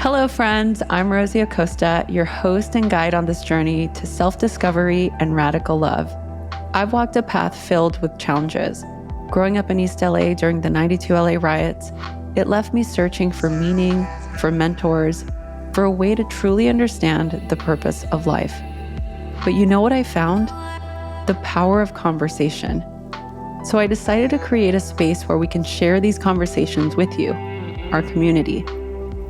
Hello, friends. I'm Rosie Acosta, your host and guide on this journey to self-discovery and radical love. I've walked a path filled with challenges. Growing up in East LA during the '92 LA riots, it left me searching for meaning, for mentors, for a way to truly understand the purpose of life. But you know what I found? The power of conversation. So I decided to create a space where we can share these conversations with you, our community.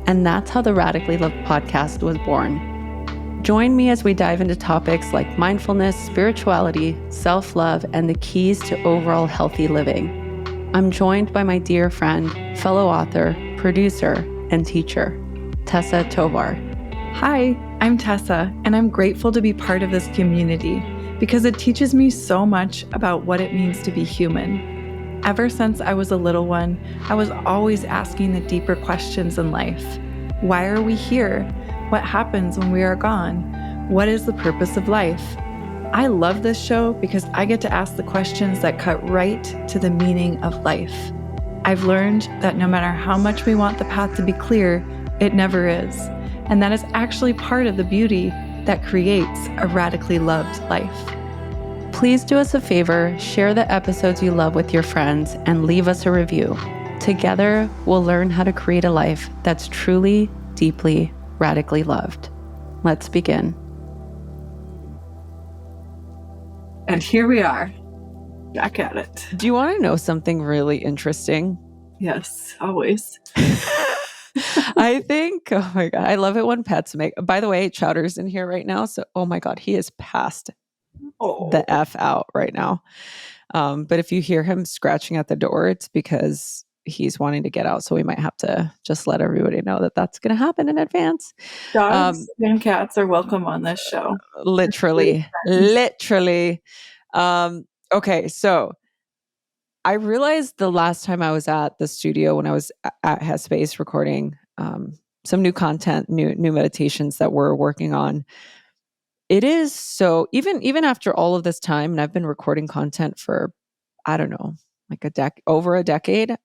And that's how the Radically Loved podcast was born. Join me as we dive into topics like mindfulness, spirituality, self-love, and the keys to overall healthy living. I'm joined by my dear friend, fellow author, producer, and teacher, Tessa Tovar. Hi, I'm Tessa, and I'm grateful to be part of this community because it teaches me so much about what it means to be human. Ever since I was a little one, I was always asking the deeper questions in life. Why are we here? What happens when we are gone? What is the purpose of life? I love this show because I get to ask the questions that cut right to the meaning of life. I've learned that no matter how much we want the path to be clear, it never is. And that is actually part of the beauty that creates a radically loved life. Please do us a favor, share the episodes you love with your friends, and leave us a review. Together, we'll learn how to create a life that's truly, deeply, radically loved. Let's begin. And here we are, back at it. Do you want to know something really interesting? Yes, always. I think, oh my God, I love it when pets make, by the way, Chowder's in here right now. So, oh my God, he is passed the F out right now. But if you hear him scratching at the door, it's because he's wanting to get out. So we might have to just let everybody know that that's going to happen in advance. Dogs and cats are welcome on this show. Literally. Okay, so I realized the last time I was at the studio when I was at Headspace recording some new content, new meditations that we're working on. It is so, even after all of this time, and I've been recording content for, I don't know, like over a decade.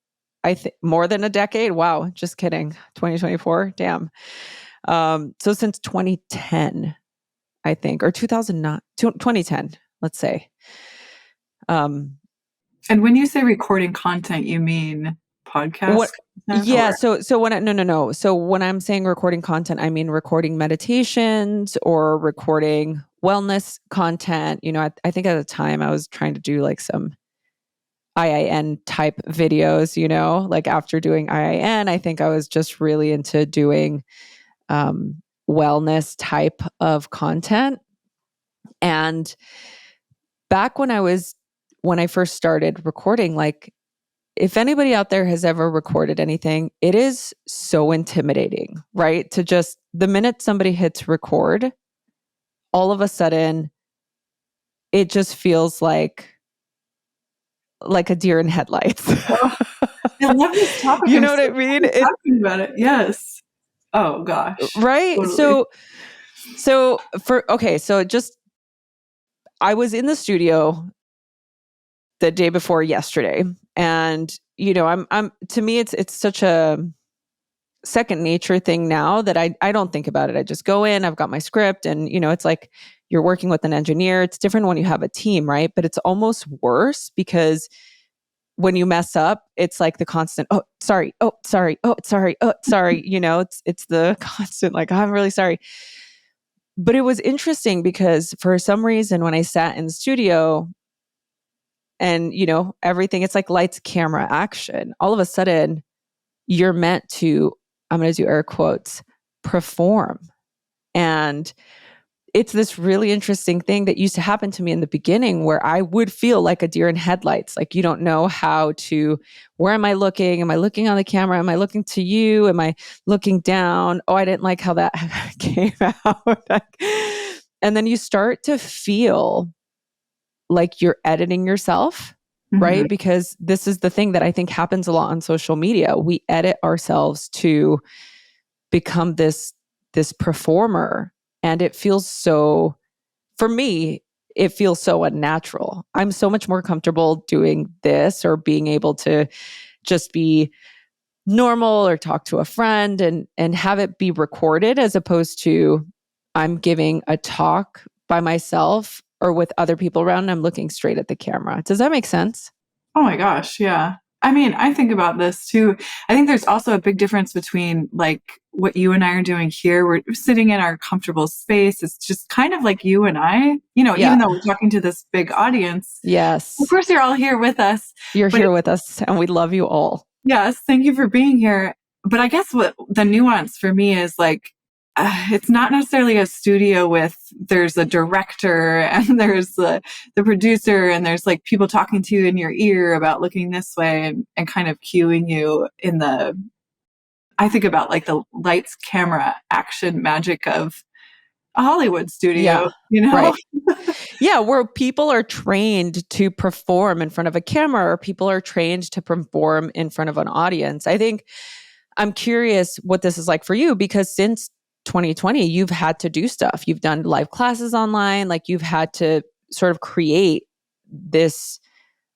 I think more than a decade. Wow, just kidding. 2024, damn. So since 2010, I think, or 2009, 2010, let's say. And when you say recording content, you mean podcast? Yeah. So when no. So when I'm saying recording content, I mean recording meditations or recording wellness content. You know, I think at the time I was trying to do like some IIN type videos, you know, like after doing IIN, I think I was just really into doing wellness type of content. And back when I first started recording, like, if anybody out there has ever recorded anything, it is so intimidating, right? To just, the minute somebody hits record, all of a sudden, it just feels like a deer in headlights. Oh, I love this topic. You know what I mean? Talking about it. Yes. Oh gosh. Right. Totally. So I was in the studio the day before yesterday, and you know, I'm to me, it's such a second nature thing now that I don't think about it. I just go in, I've got my script, and you know, it's like you're working with an engineer. It's different when you have a team, right? But it's almost worse because when you mess up, it's like the constant, oh, sorry, oh, sorry, oh, sorry, oh, sorry. You know, it's the constant, like, I'm really sorry. But it was interesting because for some reason, when I sat in the studio and, you know, everything, it's like lights, camera, action. All of a sudden, you're meant to, I'm going to do air quotes, perform. And it's this really interesting thing that used to happen to me in the beginning where I would feel like a deer in headlights. Like, you don't know how to, where am I looking? Am I looking on the camera? Am I looking to you? Am I looking down? Oh, I didn't like how that came out. And then you start to feel like you're editing yourself, right? Because this is the thing that I think happens a lot on social media. We edit ourselves to become this performer. And it feels so, for me, it feels so unnatural. I'm so much more comfortable doing this or being able to just be normal or talk to a friend and have it be recorded as opposed to I'm giving a talk by myself or with other people around and I'm looking straight at the camera. Does that make sense? Oh my gosh, yeah. I mean, I think about this too. I think there's also a big difference between like what you and I are doing here. We're sitting in our comfortable space. It's just kind of like you and I, Yeah. even though we're talking to this big audience. Of Yes. course, you're all here with us. You're But here with us and we love you all. yes, thank you for being here. But I guess what the nuance for me is like, it's not necessarily a studio with there's a director and there's the producer and there's like people talking to you in your ear about looking this way and kind of cueing you I think about like the lights, camera, action magic of a Hollywood studio, Yeah. Right. Yeah, where people are trained to perform in front of a camera or people are trained to perform in front of an audience. I think I'm curious what this is like for you because since 2020, you've had to do stuff. You've done live classes online, like you've had to sort of create this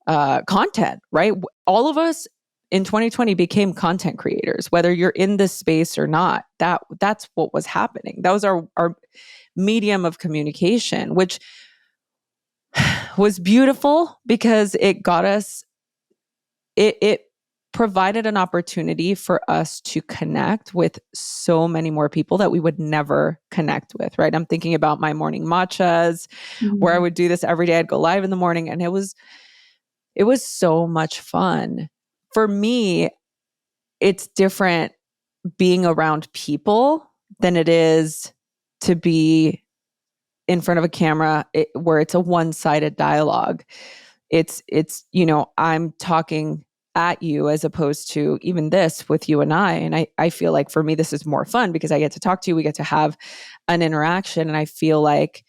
content, right? All of us in 2020 became content creators, whether you're in this space or not. That's what was happening. That was our medium of communication, which was beautiful because it got us, it provided an opportunity for us to connect with so many more people that we would never connect with, right? I'm thinking about my morning matchas where I Mhm. would do this every day. I'd go live in the morning and it was so much fun. For me, it's different being around people than it is to be in front of a camera where it's a one-sided dialogue. It's I'm talking at you as opposed to even this with you and I feel like for me this is more fun because I get to talk to you, we get to have an interaction, and I feel like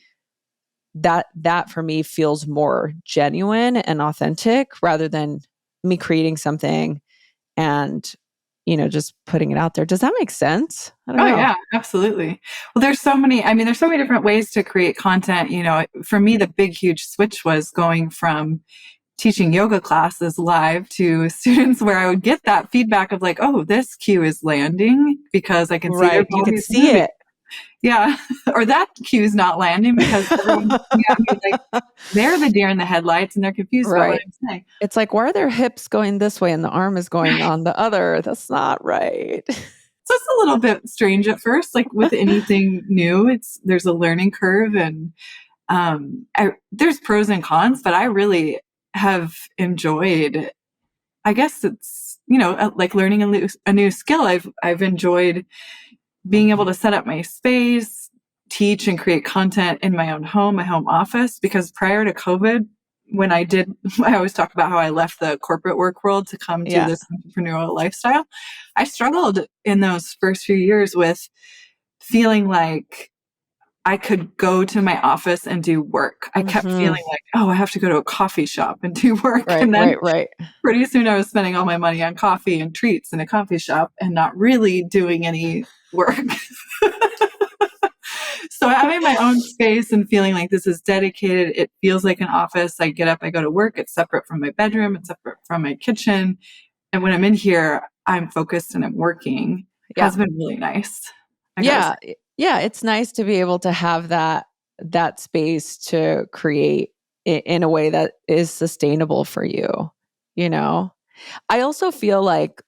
that for me feels more genuine and authentic rather than me creating something and just putting it out there. Does that make sense? I don't Oh know. yeah, absolutely. Well, there's so many different ways to create content. For me, the big, huge switch was going from teaching yoga classes live to students where I would get that feedback of like, oh, this cue is landing because I can see their Right, you could bodies see moving. it. Yeah. Or that cue is not landing because everyone's looking at me like they're the deer in the headlights and they're confused about what Right. I'm saying. It's like, why are their hips going this way and the arm is going on the other? That's not right. So it's a little bit strange at first, like with anything new, there's a learning curve and there's pros and cons, but I really have enjoyed, I guess it's, like learning a new skill. I've enjoyed being able to set up my space, teach and create content in my own home, my home office, because prior to COVID, when I always talk about how I left the corporate work world to come to Yeah. this entrepreneurial lifestyle. I struggled in those first few years with feeling like I could go to my office and do work. I kept Hmm. feeling like, oh, I have to go to a coffee shop and do work. Right, And then right, right. pretty soon I was spending all my money on coffee and treats in a coffee shop and not really doing any work. So having my own space and feeling like this is dedicated, it feels like an office. I get up, I go to work. It's separate from my bedroom. It's separate from my kitchen. And when I'm in here, I'm focused and I'm working. Yeah. Has been really nice. I gotta say. Yeah. Yeah. It's nice to be able to have that space to create in a way that is sustainable for you, you know? I also feel like,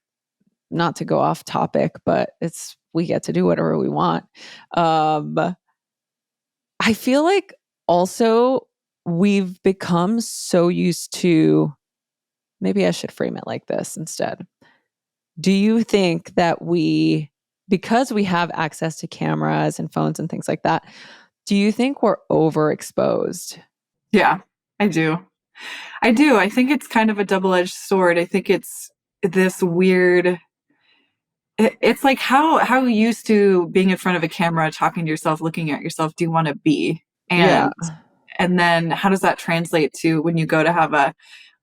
not to go off topic, but we get to do whatever we want. Um, I feel like also we've become so used to, maybe I should frame it like this instead. Do you think that because we have access to cameras and phones and things like that, do you think we're overexposed? Yeah, I do. I do. I think it's kind of a double-edged sword. I think it's this weird it's like how used to being in front of a camera, talking to yourself, looking at yourself, do you want to be? Yeah. And then how does that translate to when you go to have a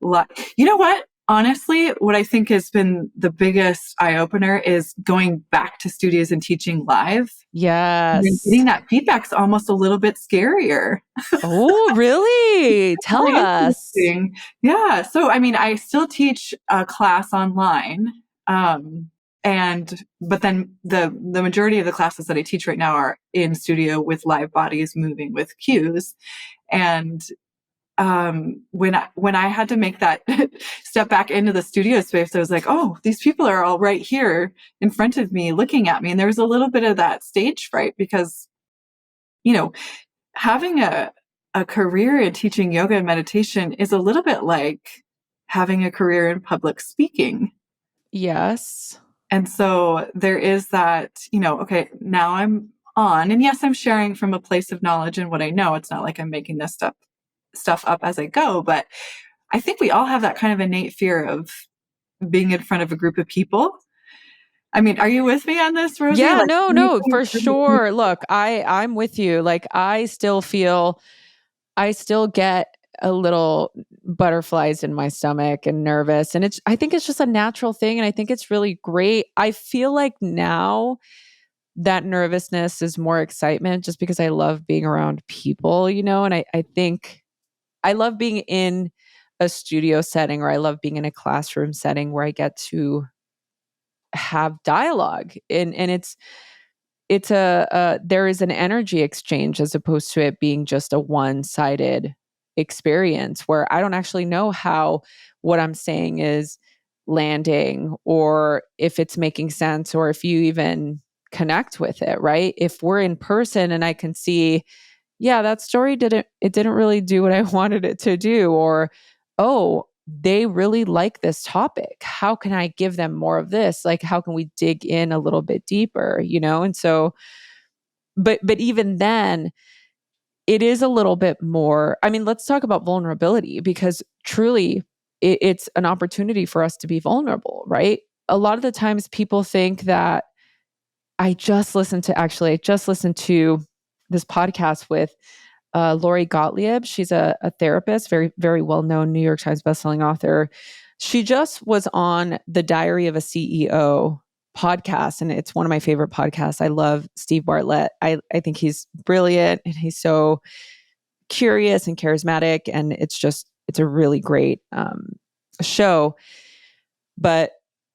lot? You know what? Honestly, what I think has been the biggest eye opener is going back to studios and teaching live. And then Yes. getting that feedback's almost a little bit scarier. Oh, really? Tell Really us. interesting. Yeah. So, I mean, I still teach a class online. But then the majority of the classes that I teach right now are in studio with live bodies moving with cues. And when I had to make that step back into the studio space, I was like, oh, these people are all right here in front of me looking at me. And there was a little bit of that stage fright because, having a career in teaching yoga and meditation is a little bit like having a career in public speaking. Yes. And so there is that, okay, now I'm on, and yes, I'm sharing from a place of knowledge and what I know. It's not like I'm making this stuff up as I go, but I think we all have that kind of innate fear of being in front of a group of people. I mean, are you with me on this, Rosie? Yeah, Like, no, for sure. Look, I'm with you. Like I still get a little butterflies in my stomach and nervous. And I think it's just a natural thing. And I think it's really great. I feel like now that nervousness is more excitement just because I love being around people, and I think I love being in a studio setting, or I love being in a classroom setting where I get to have dialogue, and there is an energy exchange as opposed to it being just a one-sided experience where I don't actually know how what I'm saying is landing, or if it's making sense, or if you even connect with it, right? If we're in person and I can see, yeah, that story didn't really do what I wanted it to do, or, oh, they really like this topic. How can I give them more of this? Like, how can we dig in a little bit deeper, And so, but even then, it is a little bit more. I mean, let's talk about vulnerability, because truly it's an opportunity for us to be vulnerable, right? A lot of the times people think that I just listened to this podcast with Lori Gottlieb. She's a therapist, very, very well-known New York Times bestselling author. She just was on the Diary of a CEO podcast, and it's one of my favorite podcasts. I love Steve Bartlett. I think he's brilliant, and he's so curious and charismatic, and it's a really great show. But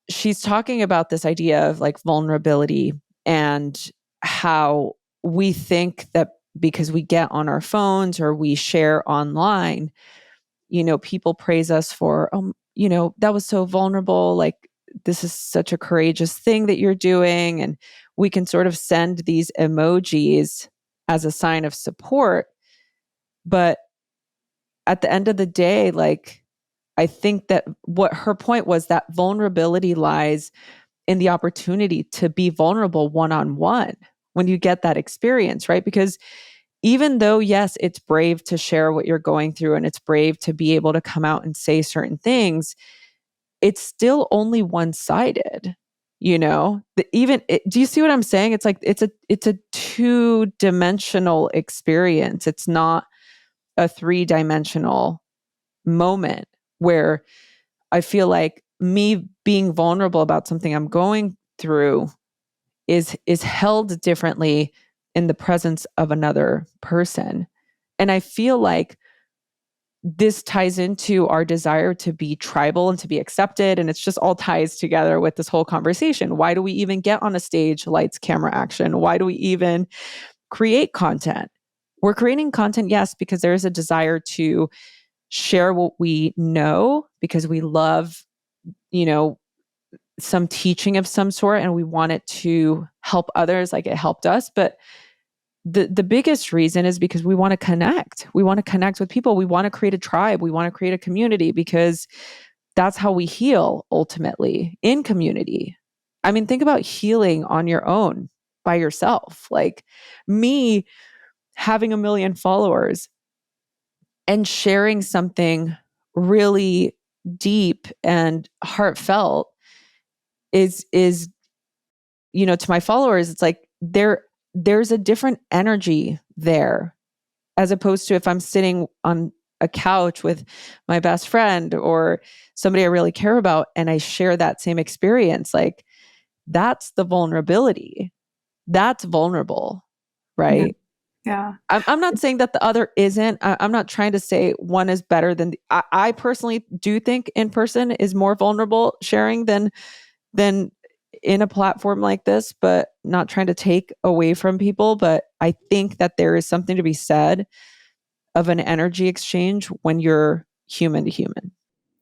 she's talking about this idea of like vulnerability, and how we think that because we get on our phones or we share online, people praise us for, that was so vulnerable. Like, this is such a courageous thing that you're doing. And we can sort of send these emojis as a sign of support. But at the end of the day, like, I think that what her point was, that vulnerability lies in the opportunity to be vulnerable one-on-one when you get that experience, right? Because even though, yes, it's brave to share what you're going through and it's brave to be able to come out and say certain things, it's still only one-sided, do you see what I'm saying? It's like, it's a two-dimensional experience. It's not a three-dimensional moment where I feel like me being vulnerable about something I'm going through is held differently in the presence of another person. And I feel like this ties into our desire to be tribal and to be accepted. And it's just all ties together with this whole conversation. Why do we even get on a stage, lights, camera, action? Why do we even create content? We're creating content, yes, because there is a desire to share what we know, because we love, some teaching of some sort, and we want it to help others like it helped us. But the biggest reason is because we want to connect. We want to connect with people. We want to create a tribe. We want to create a community, because that's how we heal ultimately, in community. I mean, think about healing on your own by yourself. Like me having 1 million followers and sharing something really deep and heartfelt is to my followers, it's like there's a different energy there, as opposed to if I'm sitting on a couch with my best friend or somebody I really care about and I share that same experience. Like, that's the vulnerability. That's vulnerable, Yeah. right? Yeah. I'm not saying that the other isn't. I'm not trying to say one is better than I personally do think in person is more vulnerable sharing than in a platform like this, but not trying to take away from people. But I think that there is something to be said of an energy exchange when you're human to human.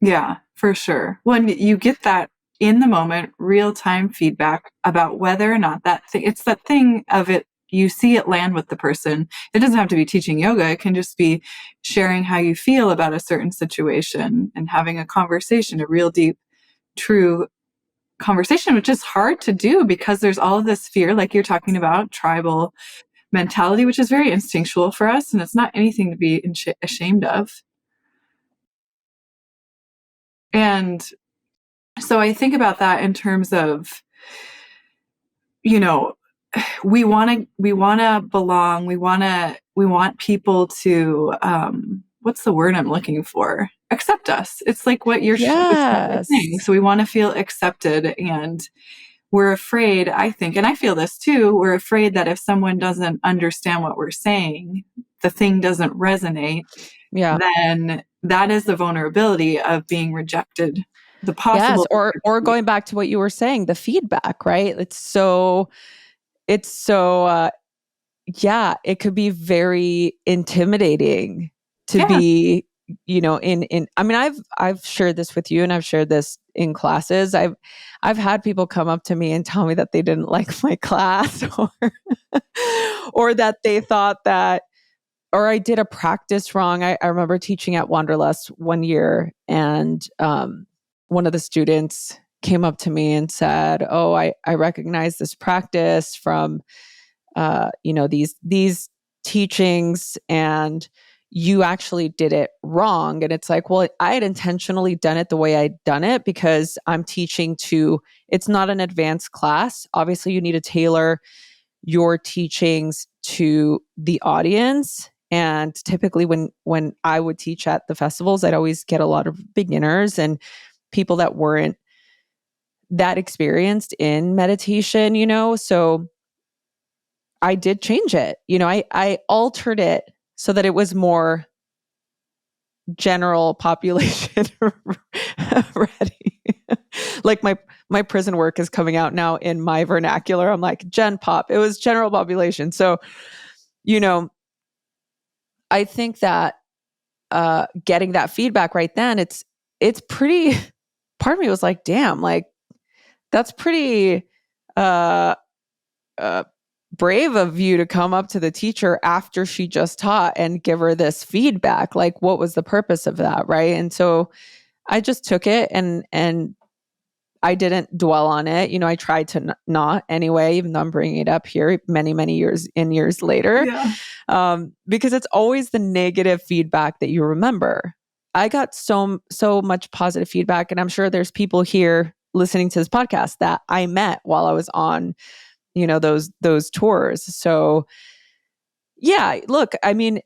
Yeah, for sure. When you get that in the moment, real time feedback about whether or not that thing, it's that thing of it, you see it land with the person. It doesn't have to be teaching yoga. It can just be sharing how you feel about a certain situation and having a conversation, a real deep, true conversation, which is hard to do because there's all of this fear, like you're talking about, tribal mentality, which is very instinctual for us. And it's not anything to be ashamed of. And so I think about that in terms of, you know, we want to belong. We want people to, what's the word I'm looking for? Accept us. It's like what you're saying. Yes. So we want to feel accepted, and we're afraid, I think, and I feel this too, we're afraid that if someone doesn't understand what we're saying, the thing doesn't resonate, Yeah. then that is the vulnerability of being rejected. The Yes. possible Or going back to what you were saying, the feedback, right? It's so yeah, it could be very intimidating to yeah. be, in I mean, I've shared this with you, and I've shared this in classes. I've had people come up to me and tell me that they didn't like my class, or that they thought that, or I did a practice wrong. I remember teaching at Wanderlust one year, and one of the students came up to me and said, "Oh, I recognize this practice from these teachings, and you actually did it wrong." And it's like, well, I had intentionally done it the way I'd done it because I'm teaching it's not an advanced class. Obviously, you need to tailor your teachings to the audience. And typically when I would teach at the festivals, I'd always get a lot of beginners and people that weren't that experienced in meditation, so I did change it. I altered it so that it was more general population ready. Like my prison work is coming out now in my vernacular. I'm like, Gen Pop. It was general population. So, I think that getting that feedback right then, it's pretty part of me was like, damn, like that's pretty uh uh brave of you to come up to the teacher after she just taught and give her this feedback. Like, what was the purpose of that, right? And so I just took it, and I didn't dwell on it. I tried to not anyway, even though I'm bringing it up here many, many years later, Yeah. because it's always the negative feedback that you remember. I got so much positive feedback, and I'm sure there's people here listening to this podcast that I met while I was on, those tours. So yeah, look, I mean,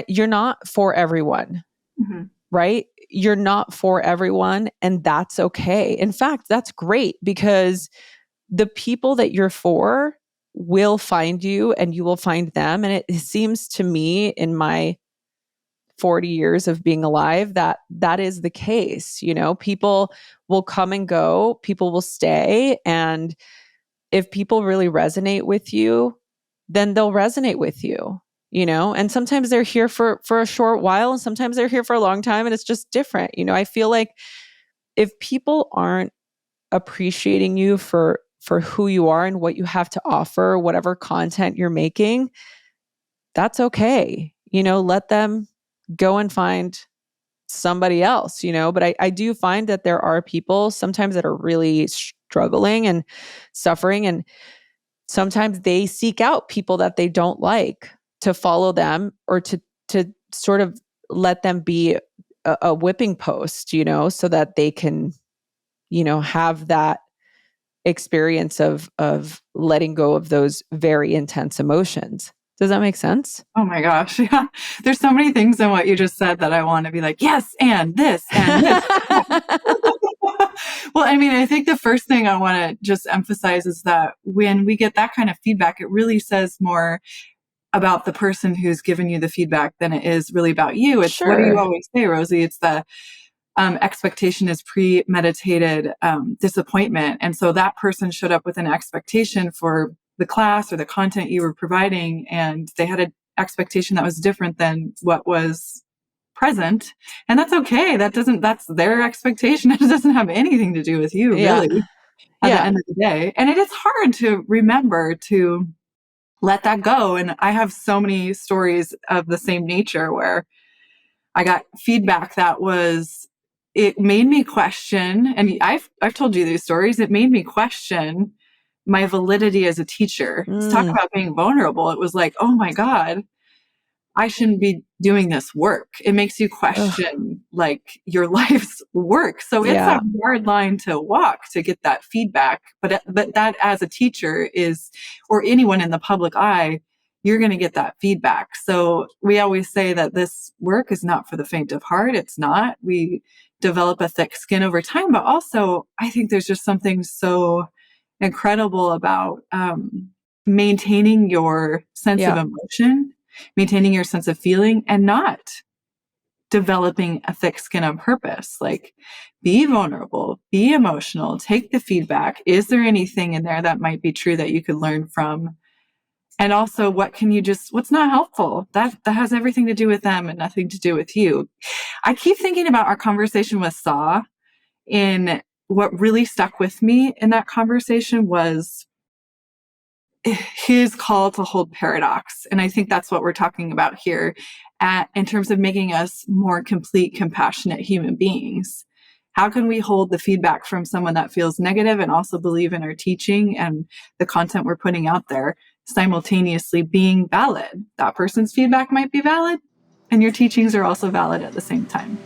you're not for everyone. Mm-hmm. Right? You're not for everyone, and that's okay. In fact, that's great because the people that you're for will find you and you will find them. And it seems to me in my 40 years of being alive that that is the case. People will come and go, people will stay. And if people really resonate with you, then they'll resonate with you. And sometimes they're here for a short while, and sometimes they're here for a long time, and it's just different. I feel like if people aren't appreciating you for who you are and what you have to offer, whatever content you're making, that's okay. Let them go and find somebody else, but I do find that there are people sometimes that are really struggling and suffering, and sometimes they seek out people that they don't like to follow them, or to sort of let them be a whipping post, so that they can, have that experience of letting go of those very intense emotions. Does that make sense? Oh my gosh. Yeah. There's so many things in what you just said that I want to be like, yes, and this and this. Well, I mean, I think the first thing I want to just emphasize is that when we get that kind of feedback, it really says more about the person who's given you the feedback than it is really about you. It's what do you Sure. always say, Rosie? It's expectation is premeditated disappointment. And so that person showed up with an expectation for the class or the content you were providing, and they had an expectation that was different than what was present. And that's okay. That's their expectation. It doesn't have anything to do with you, Yeah. really, at the Yeah. end of the day. And it is hard to remember to let that go. And I have so many stories of the same nature where I got feedback that it made me question, and I've told you these stories, it made me question my validity as a teacher. Let's talk about being vulnerable. It was like, oh my God, I shouldn't be doing this work. It makes you question like your life's work. So it's a hard line to walk to get that feedback. But that as a teacher or anyone in the public eye, you're going to get that feedback. So we always say that this work is not for the faint of heart. It's not. We develop a thick skin over time, but also I think there's just something so incredible about maintaining your sense of emotion, maintaining your sense of feeling, and not developing a thick skin on purpose. Like, be vulnerable, be emotional, take the feedback. Is there anything in there that might be true that you could learn from? And also, what's not helpful? That has everything to do with them and nothing to do with you. I keep thinking about our conversation with Saw, and what really stuck with me in that conversation was his call to hold paradox. And I think that's what we're talking about here in terms of making us more complete, compassionate human beings. How can we hold the feedback from someone that feels negative and also believe in our teaching and the content we're putting out there simultaneously being valid? That person's feedback might be valid, and your teachings are also valid at the same time.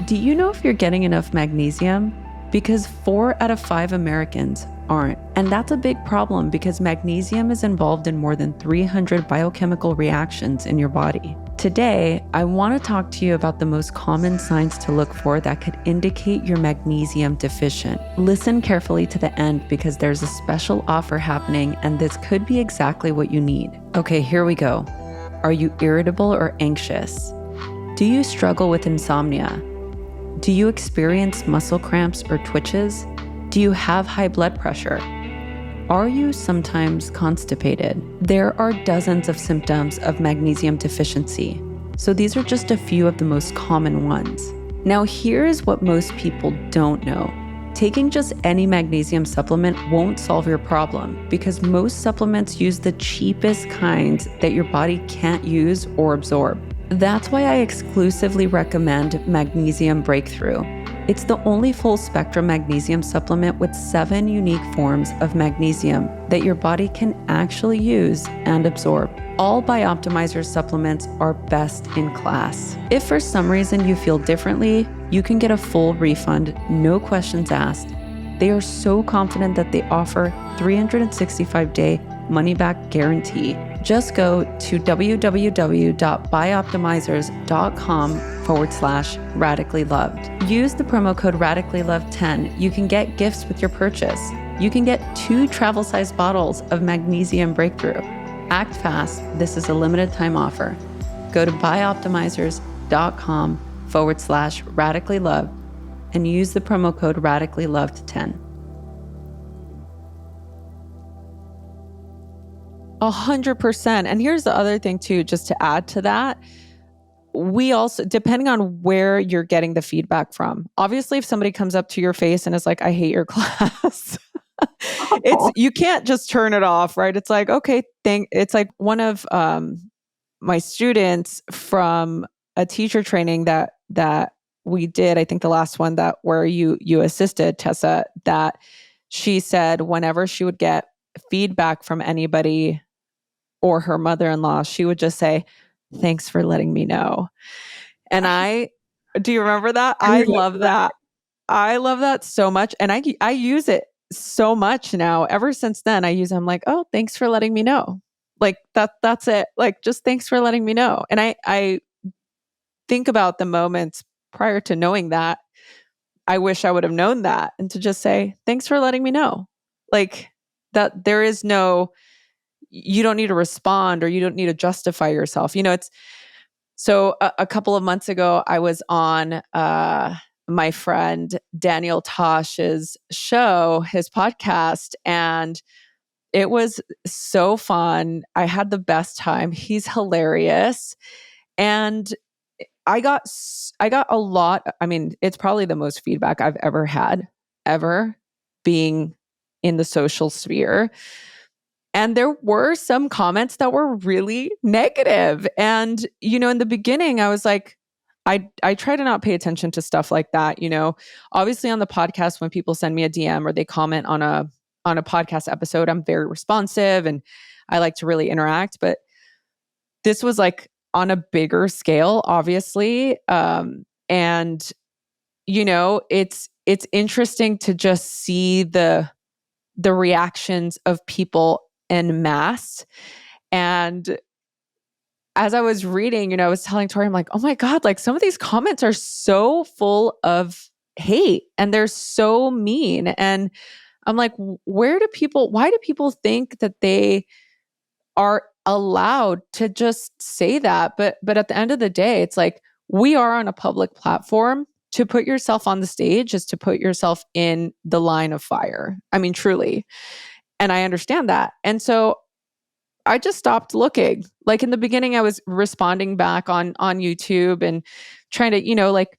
Do you know if you're getting enough magnesium? Because 4 out of 5 Americans aren't. And that's a big problem because magnesium is involved in more than 300 biochemical reactions in your body. Today, I want to talk to you about the most common signs to look for that could indicate you're magnesium deficient. Listen carefully to the end because there's a special offer happening and this could be exactly what you need. Okay, here we go. Are you irritable or anxious? Do you struggle with insomnia? Do you experience muscle cramps or twitches? Do you have high blood pressure? Are you sometimes constipated? There are dozens of symptoms of magnesium deficiency, so these are just a few of the most common ones. Now, here's what most people don't know. Taking just any magnesium supplement won't solve your problem because most supplements use the cheapest kinds that your body can't use or absorb. That's why I exclusively recommend Magnesium Breakthrough. It's the only full-spectrum magnesium supplement with 7 unique forms of magnesium that your body can actually use and absorb. All Bioptimizer supplements are best in class. If for some reason you feel differently, you can get a full refund, no questions asked. They are so confident that they offer 365-day money-back guarantee. Just go to www.bioptimizers.com/radically loved. Use the promo code radicallyloved10. You can get gifts with your purchase. You can get 2 travel-sized bottles of Magnesium Breakthrough. Act fast. This is a limited time offer. Go to bioptimizers.com/radically loved and use the promo code radically loved 10. 100%. And here's the other thing too, just to add to that, we also, depending on where you're getting the feedback from, obviously if somebody comes up to your face and is like, I hate your class, you can't just turn it off, right? It's like, okay, it's like one of my students from a teacher training that we did, I think the last one where you assisted, Tessa, that she said whenever she would get feedback from anybody or her mother-in-law, she would just say, thanks for letting me know. And do you remember that? I love that. I love that so much. And I use it so much now. Ever since then, I'm like, oh, thanks for letting me know. Like that's it. Like, just thanks for letting me know. And I think about the moments prior to knowing that. I wish I would have known that, and to just say, thanks for letting me know. Like that there is no, you don't need to respond or you don't need to justify yourself. So a couple of months ago, I was on my friend Daniel Tosh's show, his podcast, and it was so fun. I had the best time. He's hilarious. And I got a lot. I mean, it's probably the most feedback I've ever had, ever being in the social sphere. And there were some comments that were really negative. And, in the beginning, I was like, I try to not pay attention to stuff like that. Obviously on the podcast, when people send me a DM or they comment on a podcast episode, I'm very responsive and I like to really interact. But this was like on a bigger scale, obviously. And it's interesting to just see the reactions of people en masse. And as I was reading, I was telling Tori, I'm like, oh my God, like some of these comments are so full of hate and they're so mean. And I'm like, why do people think that they are allowed to just say that? But at the end of the day, it's like, we are on a public platform. To put yourself on the stage is to put yourself in the line of fire. I mean, truly. And I understand that. And so I just stopped looking. Like in the beginning, I was responding back on YouTube and trying to, like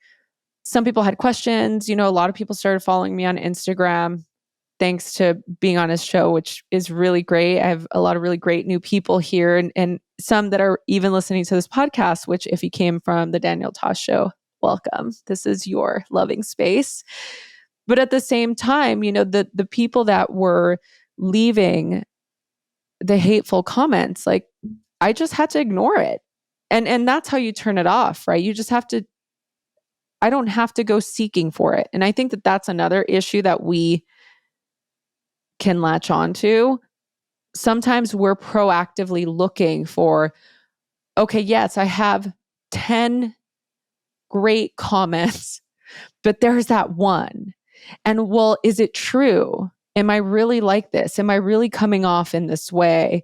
some people had questions. A lot of people started following me on Instagram thanks to being on his show, which is really great. I have a lot of really great new people here and some that are even listening to this podcast, which if you came from the Daniel Tosh show, welcome. This is your loving space. But at the same time, the people that were leaving the hateful comments, like I just had to ignore it. And that's how you turn it off, right? You just have to, I don't have to go seeking for it. And I think that that's another issue that we can latch on to. Sometimes we're proactively looking for, okay, yes, I have 10 great comments, but there's that one. And well, is it true? Am I really like this? Am I really coming off in this way?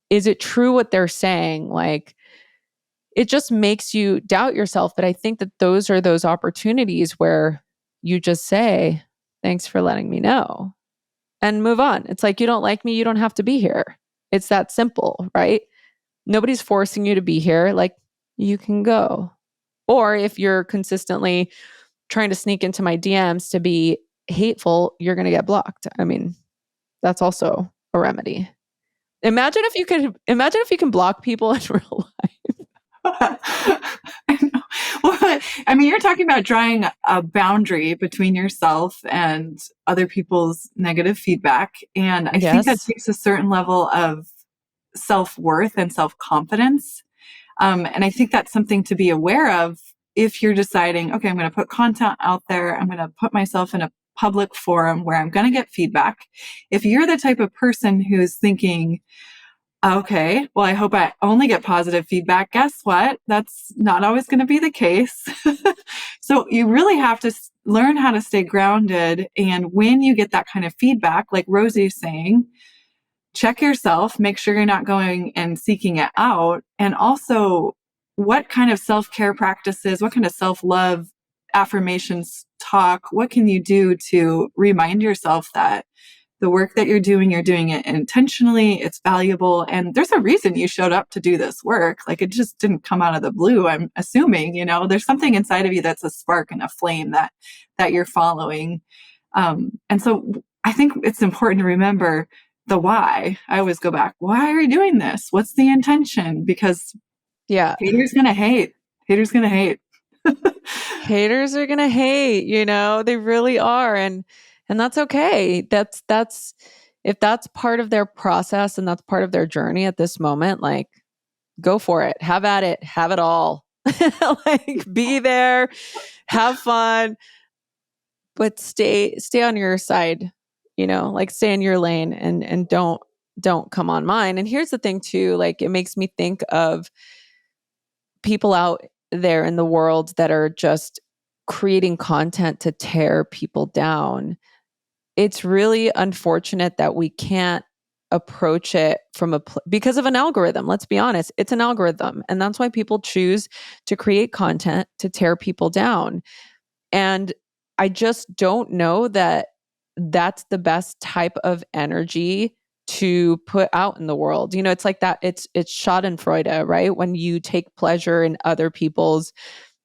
Is it true what they're saying? Like, it just makes you doubt yourself. But I think that those are those opportunities where you just say, thanks for letting me know and move on. It's like, you don't like me, you don't have to be here. It's that simple, right? Nobody's forcing you to be here. Like, you can go. Or if you're consistently trying to sneak into my DMs to be hateful, you're going to get blocked. I mean, that's also a remedy. Imagine if you can block people in real life. I know. Well, I mean, you're talking about drawing a boundary between yourself and other people's negative feedback. And I think that Yes. takes a certain level of self-worth and self-confidence. And I think that's something to be aware of if you're deciding, okay, I'm going to put content out there. I'm going to put myself in a public forum where I'm going to get feedback. If you're the type of person who's thinking, okay, well, I hope I only get positive feedback. Guess what? That's not always going to be the case. So you really have to learn how to stay grounded. And when you get that kind of feedback, like Rosie's saying, check yourself, make sure you're not going and seeking it out. And also, what kind of self-care practices, what kind of self-love affirmations talk, what can you do to remind yourself that the work that you're doing it intentionally, it's valuable, and there's a reason you showed up to do this work. Like, it just didn't come out of the blue. I'm assuming, there's something inside of you that's a spark and a flame that you're following. And so I think it's important to remember the why. I always go back, why are you doing this? What's the intention? Because Yeah. haters going to hate. Haters going to hate. Haters are going to hate, they really are. And that's okay. That's if that's part of their process and that's part of their journey at this moment, like go for it. Have at it. Have it all. Like be there, have fun, but stay on your side, like stay in your lane and don't come on mine. And here's the thing too, like it makes me think of people out there in the world that are just creating content to tear people down. It's really unfortunate that we can't approach it from because of an algorithm. Let's be honest, it's an algorithm. And that's why people choose to create content to tear people down. And I just don't know that that's the best type of energy to put out in the world. It's like that. It's Schadenfreude, right? When you take pleasure in other people's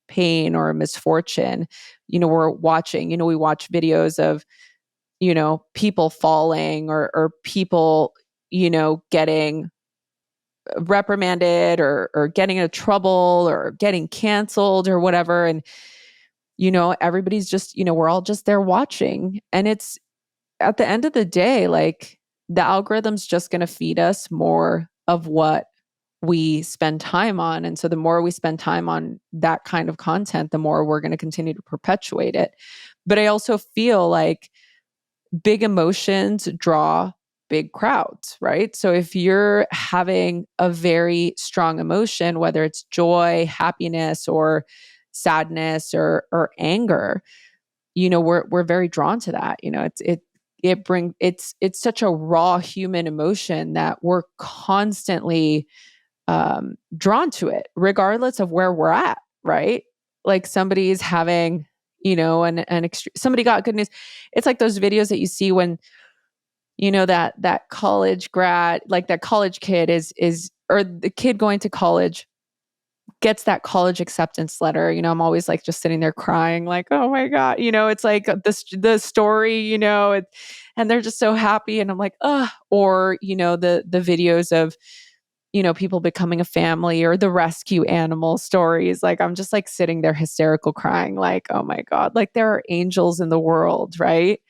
pain or misfortune. We're watching, we watch videos of, people falling or people, getting reprimanded or getting into trouble or getting canceled or whatever. And, everybody's just, we're all just there watching. And it's at the end of the day, like the algorithm's just going to feed us more of what we spend time on. And so the more we spend time on that kind of content, the more we're going to continue to perpetuate it. But I also feel like big emotions draw big crowds, right? So if you're having a very strong emotion, whether it's joy, happiness, or sadness or anger, we're very drawn to that. It's such a raw human emotion that we're constantly drawn to it, regardless of where we're at, right? Like somebody's having, somebody got good news. It's like those videos that you see when, that college grad, like that college kid or the kid going to college gets that college acceptance letter. I'm always like just sitting there crying, like, oh my God, it's like the story, and they're just so happy. And I'm like, or, the videos of, people becoming a family or the rescue animal stories. Like, I'm just like sitting there hysterical crying, like, oh my God, like there are angels in the world. Right.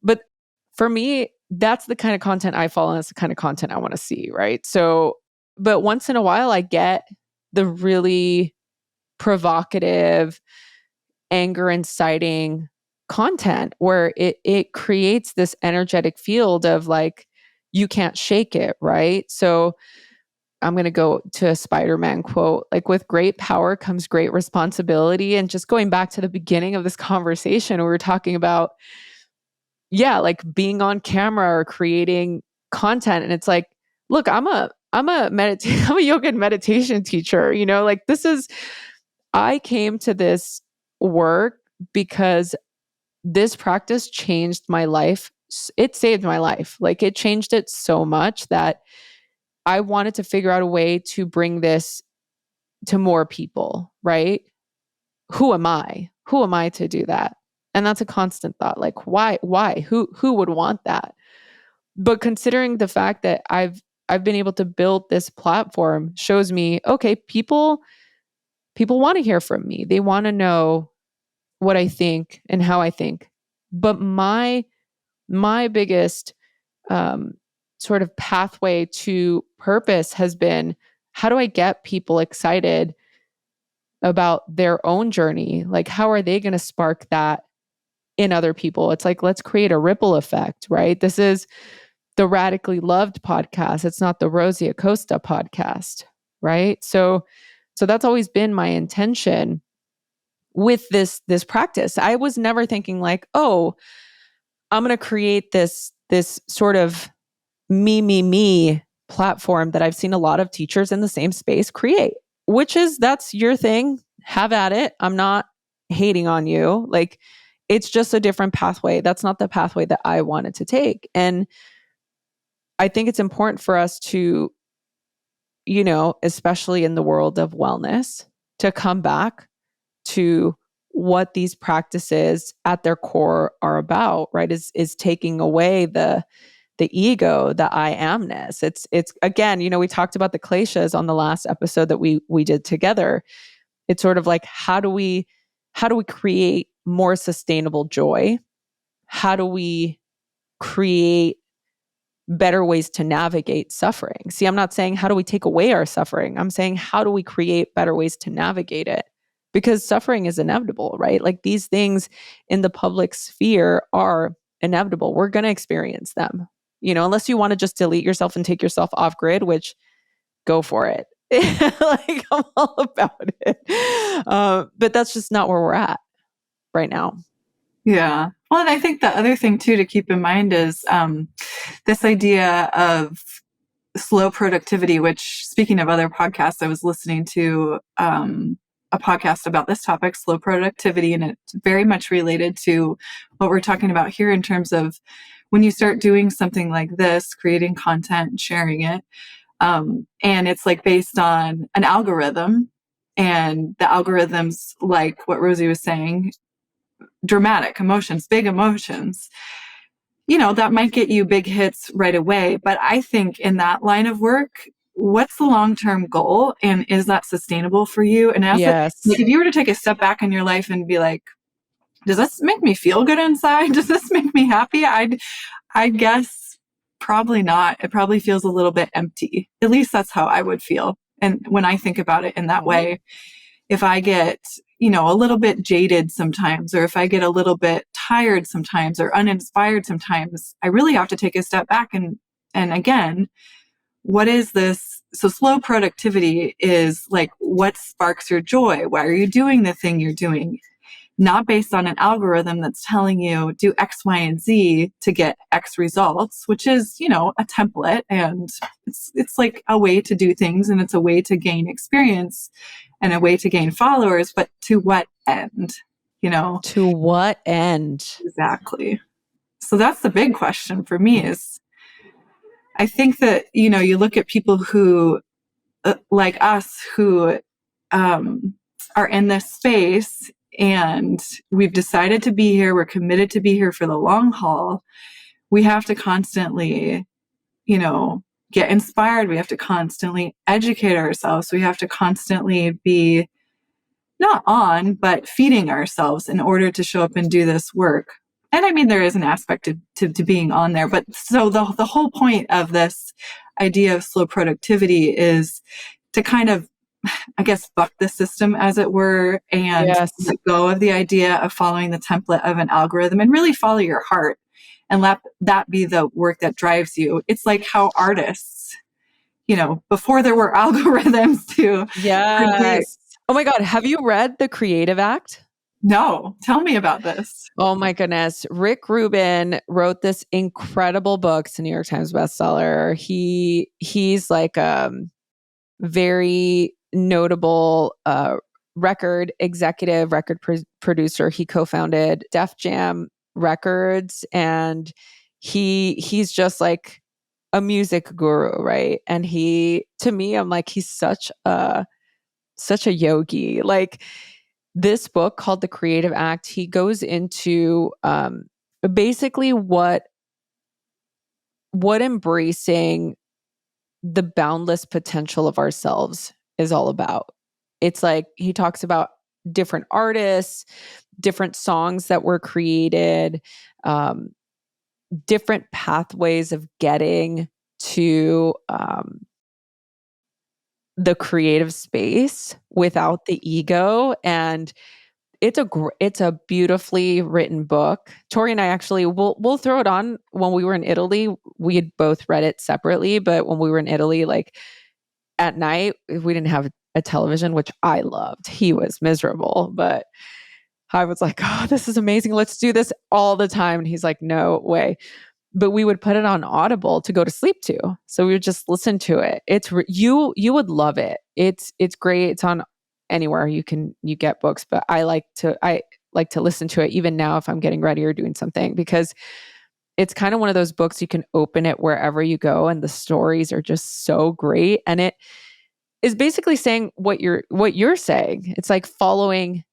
But for me, that's the kind of content I follow. And that's the kind of content I want to see. Right. So, but once in a while I get the really provocative, anger inciting content where it creates this energetic field of like, you can't shake it. Right. So I'm going to go to a Spider-Man quote, like with great power comes great responsibility. And just going back to the beginning of this conversation, we were talking about, like being on camera or creating content. And it's like, look, I'm a I'm a yoga and meditation teacher, like I came to this work because this practice changed my life. It saved my life. Like it changed it so much that I wanted to figure out a way to bring this to more people, right? Who am I? Who am I to do that? And that's a constant thought. Like, why? Who would want that? But considering the fact that I've been able to build this platform shows me, okay, people want to hear from me. They want to know what I think and how I think. But my biggest sort of pathway to purpose has been, how do I get people excited about their own journey? Like, how are they going to spark that in other people? It's like, let's create a ripple effect, right? This is the Radically Loved podcast. It's not the Rosie Acosta podcast, right? So that's always been my intention with this practice. I was never thinking like, oh, I'm going to create this sort of me platform that I've seen a lot of teachers in the same space create, which is, that's your thing. Have at it. I'm not hating on you. Like, it's just a different pathway. That's not the pathway that I wanted to take. And I think it's important for us to, especially in the world of wellness, to come back to what these practices at their core are about, right? Is taking away the ego, the I amness. It's again, we talked about the kleshas on the last episode that we did together. It's sort of like, how do we create more sustainable joy? How do we create better ways to navigate suffering? See, I'm not saying how do we take away our suffering. I'm saying how do we create better ways to navigate it? Because suffering is inevitable, right? Like these things in the public sphere are inevitable. We're going to experience them, unless you want to just delete yourself and take yourself off grid, which go for it. Like I'm all about it. But that's just not where we're at right now. Yeah. Well, and I think the other thing too to keep in mind is this idea of slow productivity, which, speaking of other podcasts, I was listening to a podcast about this topic, slow productivity, and it's very much related to what we're talking about here in terms of when you start doing something like this, creating content and sharing it, and it's like based on an algorithm, and the algorithms, like what Rosie was saying, dramatic emotions, big emotions, that might get you big hits right away. But I think in that line of work, what's the long-term goal, and is that sustainable for you? And Yes. if you were to take a step back in your life and be like, does this make me feel good inside? Does this make me happy? I'd guess probably not. It probably feels a little bit empty. At least that's how I would feel. And when I think about it in that way, if I get, a little bit jaded sometimes, or if I get a little bit tired sometimes or uninspired sometimes, I really have to take a step back and again, what is this? So slow productivity is like, what sparks your joy? Why are you doing the thing you're doing? Not based on an algorithm that's telling you do X, Y, and Z to get X results, which is, a template, and it's like a way to do things, and it's a way to gain experience and a way to gain followers, but to what end? To what end? Exactly. So that's the big question for me is I think that, you look at people who like us who are in this space, and we've decided to be here. We're committed to be here for the long haul. We have to constantly, get inspired. We have to constantly educate ourselves. We have to constantly be not on, but feeding ourselves in order to show up and do this work. And I mean, there is an aspect to being on there. But so the whole point of this idea of slow productivity is to kind of, I guess, buck the system, as it were, and Yes. let go of the idea of following the template of an algorithm and really follow your heart and let that be the work that drives you. It's like how artists, before there were algorithms to create. Yes. Oh my God. Have you read The Creative Act? No, tell me about this. Oh my goodness. Rick Rubin wrote this incredible book. It's a New York Times bestseller. He's like very notable record executive, producer. He co-founded Def Jam Records, and he's just like a music guru, right? And to me, I'm like, he's such a yogi. Like, this book called The Creative Act, he goes into basically what embracing the boundless potential of ourselves is all about. It's like he talks about different artists, different songs that were created, um, different pathways of getting to the creative space without the ego. And it's a beautifully written book. Tori and I actually we'll throw it on when we were in Italy. We had both read it separately, but when we were in Italy, like at night, we didn't have a television, which I loved. He was miserable, but I was like, "Oh, this is amazing. Let's do this all the time." And he's like, "No way." But we would put it on Audible to go to sleep to. So we would just listen to it. You would love it. It's great. It's on anywhere you get books, but I like to listen to it even now if I'm getting ready or doing something, because it's kind of one of those books you can open it wherever you go, and the stories are just so great, and it is basically saying what you're saying. It's like following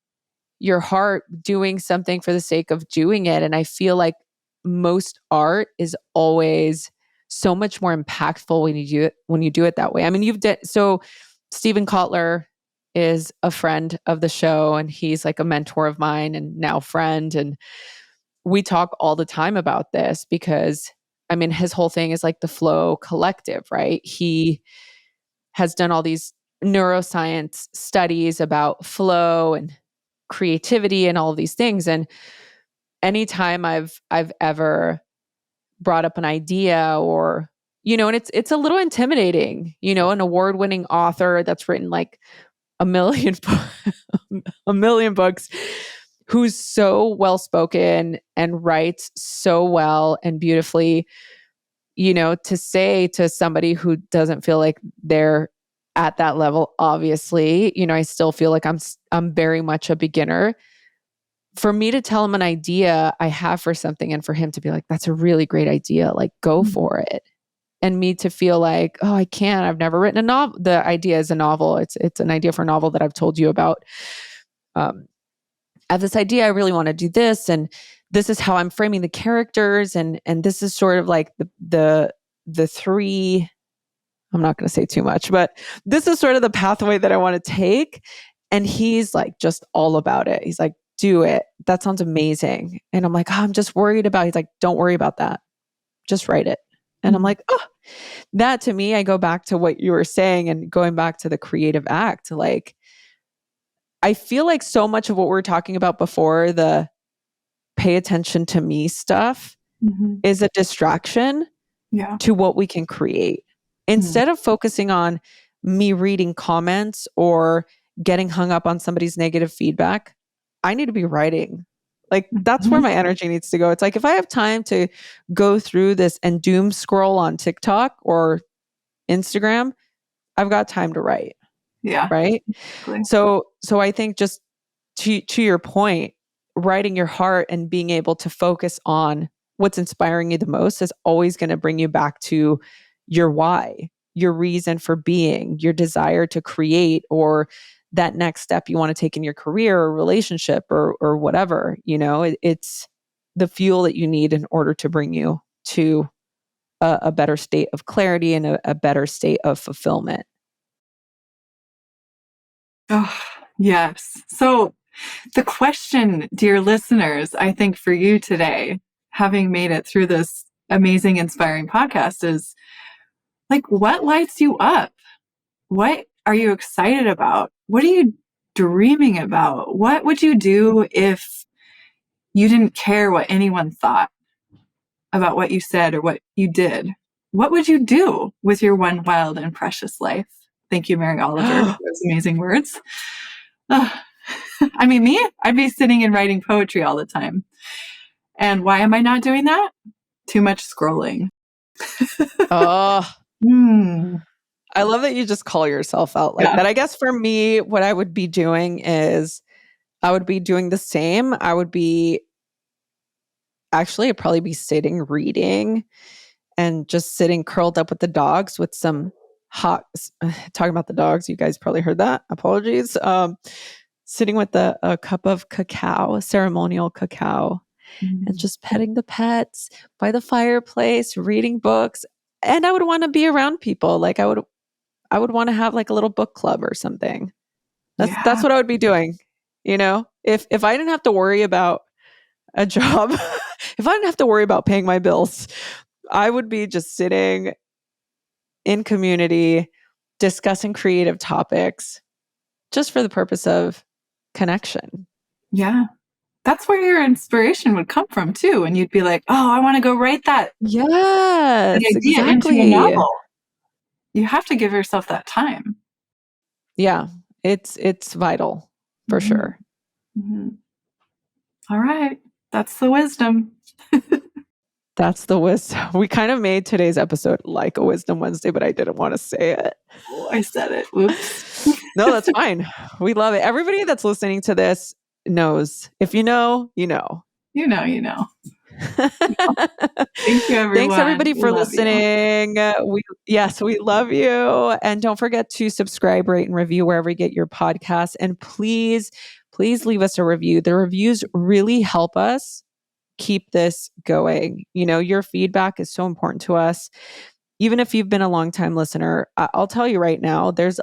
your heart, doing something for the sake of doing it. And I feel like most art is always so much more impactful when you do it that way. I mean, so Stephen Kotler is a friend of the show, and he's like a mentor of mine and now friend. And we talk all the time about this because, I mean, his whole thing is like the Flow Collective, right? He has done all these neuroscience studies about flow and creativity and all of these things. And anytime I've ever brought up an idea, or and it's a little intimidating, an award-winning author that's written like a million a million books, who's so well spoken and writes so well and beautifully, to say to somebody who doesn't feel like they're at that level, obviously, I still feel like I'm very much a beginner. For me to tell him an idea I have for something and for him to be like, that's a really great idea, like go for it. And me to feel like, oh, I can't, I've never written a novel. The idea is a novel. It's an idea for a novel that I've told you about. I have this idea, I really want to do this, and this is how I'm framing the characters, and this is sort of like the three, I'm not going to say too much, but this is sort of the pathway that I want to take. And he's like just all about it. He's like, do it. That sounds amazing. And I'm like, oh, I'm just worried about, he's like, don't worry about that. Just write it. And I'm like, oh, that to me, I go back to what you were saying and going back to the creative act. Like, I feel like so much of what we were talking about before, the pay attention to me stuff, is a distraction to what we can create. Instead of focusing on me reading comments or getting hung up on somebody's negative feedback, I need to be writing. Like, that's where my energy needs to go. It's like, if I have time to go through this and doom scroll on TikTok or Instagram, I've got time to write. Yeah. Right. Exactly. So I think, just to your point, writing your heart and being able to focus on what's inspiring you the most is always going to bring you back to your why, your reason for being, your desire to create, or that next step you want to take in your career or relationship or whatever. It's the fuel that you need in order to bring you to a better state of clarity and a better state of fulfillment. Oh, yes. So the question, dear listeners, I think for you today, having made it through this amazing, inspiring podcast, is like, what lights you up? What are you excited about? What are you dreaming about? What would you do if you didn't care what anyone thought about what you said or what you did? What would you do with your one wild and precious life? Thank you, Mary Oliver, for those amazing words. I mean, me, I'd be sitting and writing poetry all the time. And why am I not doing that? Too much scrolling. Oh, I love that you just call yourself out like that. I guess for me, what I would be doing is I would be doing the same. I'd probably be sitting reading and just sitting curled up with the dogs with some hot, talking about the dogs. You guys probably heard that. Apologies. Sitting with a cup of cacao, ceremonial cacao, and just petting the pets by the fireplace, reading books. And I would want to be around people. Like, I would want to have like a little book club or something. That's what I would be doing. If I didn't have to worry about a job, if I didn't have to worry about paying my bills, I would be just sitting in community, discussing creative topics, just for the purpose of connection. Yeah. That's where your inspiration would come from too. And you'd be like, oh, I want to go write that Yes, idea exactly. into a novel. You have to give yourself that time. Yeah, it's vital for sure. All right. That's the wisdom. That's the wisdom. We kind of made today's episode like a Wisdom Wednesday, but I didn't want to say it. Oh, I said it. Whoops. No, that's fine. We love it. Everybody that's listening to this knows. If you know, you know. You know. Thank you, everyone. Thanks, everybody, for listening. We love you. And don't forget to subscribe, rate, and review wherever you get your podcasts. And please leave us a review. The reviews really help us keep this going. Your feedback is so important to us. Even if you've been a long-time listener, I'll tell you right now, there's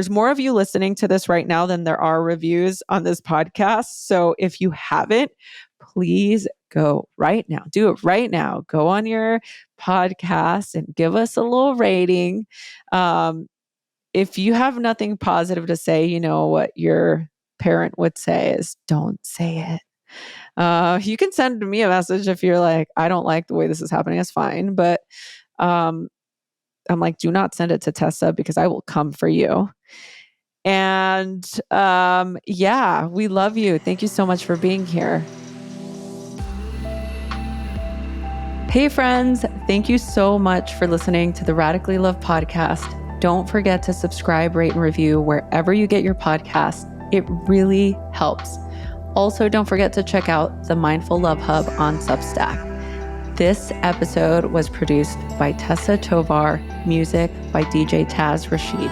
more of you listening to this right now than there are reviews on this podcast. So if you haven't, please go right now. Do it right now. Go on your podcast and give us a little rating. If you have nothing positive to say, what your parent would say is, don't say it. You can send me a message if you're like, I don't like the way this is happening. It's fine. But I'm like, do not send it to Tessa because I will come for you. And yeah, we love you. Thank you so much for being here. Hey friends, thank you so much for listening to the Radically Love podcast. Don't forget to subscribe, rate, and review wherever you get your podcast. It really helps. Also, don't forget to check out the Mindful Love Hub on Substack. This episode was produced by Tessa Tovar, music by DJ Taz Rashid.